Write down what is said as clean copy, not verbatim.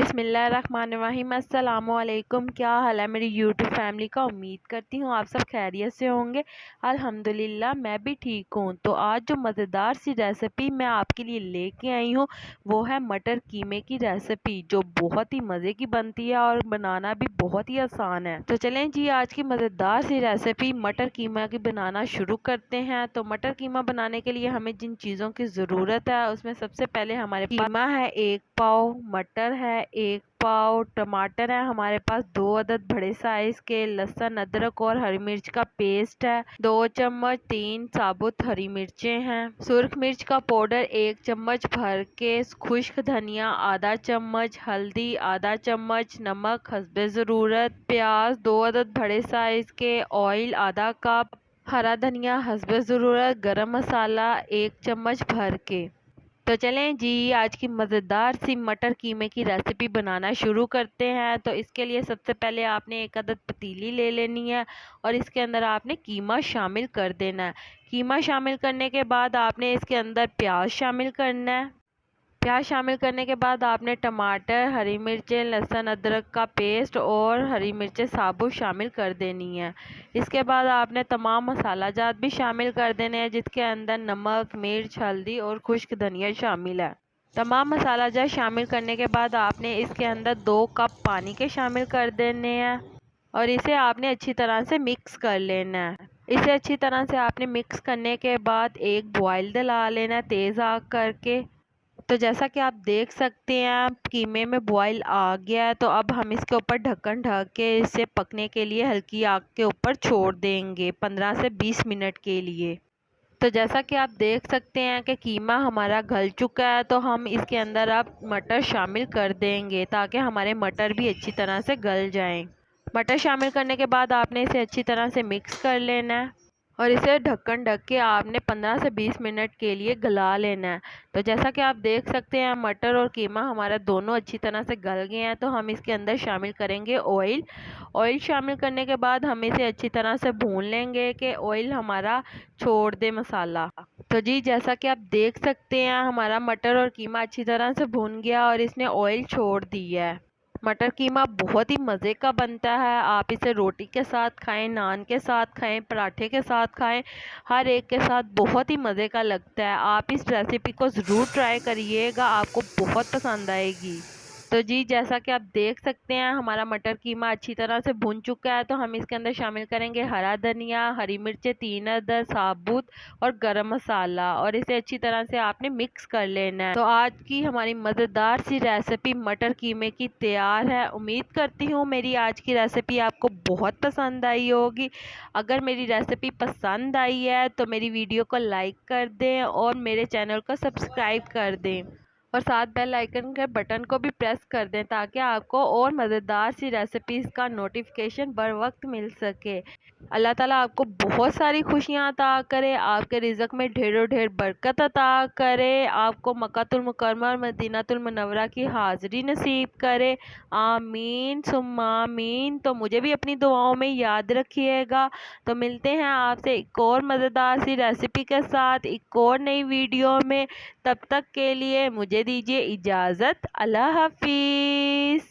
बिस्मिल्लाहिर्रहमानिर्रहीम। अस्सलामुअलैकुम। क्या हाल है मेरी यूट्यूब फैमिली का। उम्मीद करती हूँ आप सब खैरियत से होंगे। अल्हम्दुलिल्लाह मैं भी ठीक हूँ। तो आज जो मज़ेदार सी रेसिपी मैं आपके लिए लेके आई हूँ वो है मटर कीमे की रेसिपी, जो बहुत ही मज़े की बनती है और बनाना भी बहुत ही आसान है। तो चलें जी, आज की मज़ेदार सी रेसिपी मटर कीमा की बनाना शुरू करते हैं। तो मटर कीमा बनाने के लिए हमें जिन चीज़ों की ज़रूरत है उसमें सबसे पहले हमारे कीमा है 1 पाव, मटर है 1 पाव, टमाटर है हमारे पास 2 अदद बड़े साइज के, लहसुन अदरक और हरी मिर्च का पेस्ट है 2 चम्मच, 3 साबुत हरी मिर्चें हैं, सुर्ख मिर्च का पाउडर 1 चम्मच भर के, खुश्क धनिया आधा चम्मच, हल्दी आधा चम्मच, नमक हस्बे ज़रूरत, प्याज 2 अदद बड़े साइज के, ऑयल आधा कप, हरा धनिया हस्बे ज़रूरत, गरम मसाला 1 चम्मच भर के। तो चलें जी, आज की मज़ेदार सी मटर कीमे की रेसिपी बनाना शुरू करते हैं। तो इसके लिए सबसे पहले आपने 1 अदद पतीली ले लेनी है और इसके अंदर आपने कीमा शामिल कर देना है। कीमा शामिल करने के बाद आपने इसके अंदर प्याज शामिल करना है। प्याज शामिल करने के बाद आपने टमाटर, हरी मिर्चें, लहसुन अदरक का पेस्ट और हरी मिर्चें साबुत शामिल कर देनी है। इसके बाद आपने तमाम मसाला जात भी शामिल कर देने हैं, जिसके अंदर नमक, मिर्च, हल्दी और खुश्क धनिया शामिल है। तमाम मसाला जात शामिल करने के बाद आपने इसके अंदर 2 कप पानी के शामिल कर देने हैं और इसे आपने अच्छी तरह से मिक्स कर लेना है। इसे अच्छी तरह से आपने मिक्स करने के बाद एक बॉयल दिला लेना है तेज़ आग करके। तो जैसा कि आप देख सकते हैं कीमे में बॉयल आ गया है। तो अब हम इसके ऊपर ढक्कन ढक के इसे पकने के लिए हल्की आग के ऊपर छोड़ देंगे 15 से 20 मिनट के लिए। तो जैसा कि आप देख सकते हैं कि कीमा हमारा गल चुका है, तो हम इसके अंदर अब मटर शामिल कर देंगे ताकि हमारे मटर भी अच्छी तरह से गल जाएं। मटर शामिल करने के बाद आपने इसे अच्छी तरह से मिक्स कर लेना है और इसे ढक्कन ढक के आपने 15 से 20 मिनट के लिए गला लेना है। तो जैसा कि आप देख सकते हैं मटर और कीमा हमारा दोनों अच्छी तरह से गल गए हैं। तो हम इसके अंदर शामिल करेंगे ऑयल। ऑयल शामिल करने के बाद हम इसे अच्छी तरह से भून लेंगे कि ऑयल हमारा छोड़ दे मसाला। तो जी, जैसा कि आप देख सकते हैं हमारा मटर और कीमा अच्छी तरह से भून गया और इसने ऑयल छोड़ दिया है। मटर कीमा बहुत ही मज़े का बनता है। आप इसे रोटी के साथ खाएं, नान के साथ खाएं, पराठे के साथ खाएं, हर एक के साथ बहुत ही मज़े का लगता है। आप इस रेसिपी को ज़रूर ट्राई करिएगा, आपको बहुत पसंद आएगी। तो जी, जैसा कि आप देख सकते हैं हमारा मटर कीमा अच्छी तरह से भुन चुका है। तो हम इसके अंदर शामिल करेंगे हरा धनिया, हरी मिर्चें 3 अदद साबुत और गरम मसाला और इसे अच्छी तरह से आपने मिक्स कर लेना है। तो आज की हमारी मज़ेदार सी रेसिपी मटर कीमे की तैयार है। उम्मीद करती हूँ मेरी आज की रेसिपी आपको बहुत पसंद आई होगी। अगर मेरी रेसिपी पसंद आई है तो मेरी वीडियो को लाइक कर दें और मेरे चैनल को सब्सक्राइब कर दें और साथ बेल आइकन के बटन को भी प्रेस कर दें ताकि आपको और मज़ेदार सी रेसिपीज़ का नोटिफिकेशन बर वक्त मिल सके। अल्लाह ताला आपको बहुत सारी खुशियाँ अता करे, आपके रिज़्क़ में ढेरों ढेर बरकत अता करे, आपको मक्कातुल मुकर्रमा और मदीनातुल मुनव्वरा की हाज़िरी नसीब करे। आमीन सुम्मा आमीन। तो मुझे भी अपनी दुआओं में याद रखिएगा। तो मिलते हैं आपसे एक और मज़ेदार सी रेसिपी के साथ एक और नई वीडियो में। तब तक के लिए मुझे दीजिए इजाज़त। अल्लाह हाफिज़।